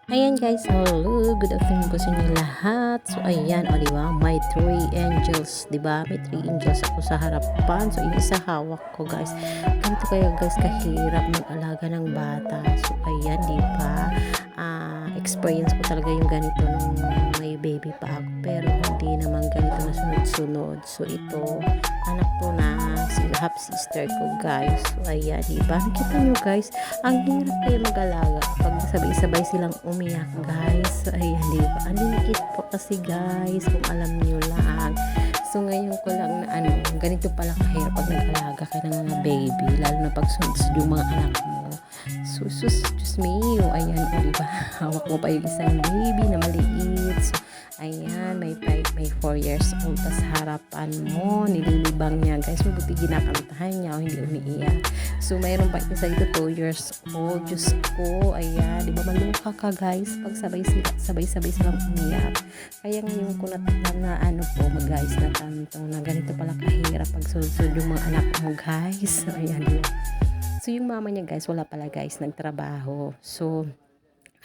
Ayan guys, hello, good afternoon po sa inyo lahat. So ayan, o diba, may three angels, diba? May three angels ako sa harapan. So yung isa hawak ko guys. Ganito kaya guys, kahirap mag-alaga ng bata. So ayan, diba? Experience ko talaga yung ganito nung may baby pa ako. Pero hindi naman ganito na sunod-sunod. So ito, anak ko na si half sister ko guys. So ayan, diba? Nakita nyo guys, ang hirap kayo mag-alaga pag sabay-sabay silang umiyak guys. Ayan, di ba? Ang liit po kasi guys, kung alam niyo lang. So ngayon ko lang na ganito pala kahirap pag nag-alaga ka ng mga baby, lalo na pag sunod yung mga anak mo. So, Diyos me, ayan, o diba? Hawak mo pa yung isang baby na maliit. So, ayan, may 4 years old pa sa harapan mo. Nililibang niya, guys. Mabuti ginakantahan niya o hindi umiiyak. So, mayroon pa isa ito 2 years old. Diyos ko, ayan. Di ba maluka ka, guys? Pag sabay-sabay silang umiyak. Kaya ngayon ko na po, guys, na tanto na ganito pala kahirap pag sunod yung mga anak mo, guys. So, ayan, di ba? So, yung mama niya guys, wala pala guys, nagtrabaho. So,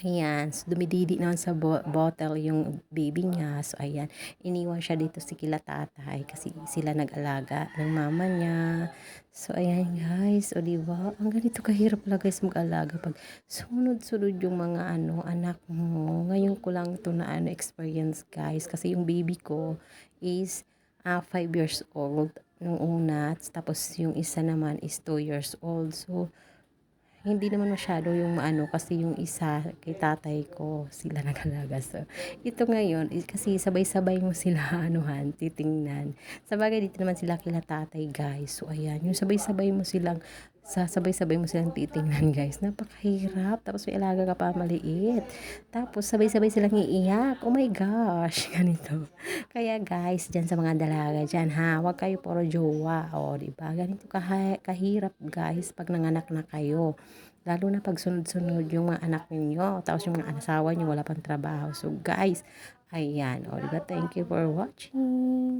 ayan, so dumididi naman sa bottle yung baby niya. So, ayan, iniwan siya dito si kila tatay kasi sila nag-alaga ng mama niya. So, ayan guys, o diba? Ang ganito kahirap pala guys mag-alaga pag sunod-sunod yung mga anak mo. Ngayon ko lang to na experience guys kasi yung baby ko is 5 years old nung una, tapos yung isa naman is 2 years old. So, hindi naman masyado yung kasi yung isa kay tatay ko sila nag-alaga. So, ito ngayon, kasi sabay-sabay mo sila titingnan. Sabagay dito naman sila kila tatay guys. So, ayan, yung sabay-sabay mo silang titingnan guys. Napakahirap. Tapos may alaga ka pa maliit. Tapos sabay-sabay silang iiyak. Oh my gosh, ganito. Kaya guys, dyan sa mga dalaga dyan ha, huwag kayo puro jowa. O, diba? Ganito kahirap guys pag nanganak na kayo. Lalo na pag sunod-sunod yung mga anak ninyo. Tapos yung mga asawa nyo wala pang trabaho. So guys, ayan. O, diba? Thank you for watching.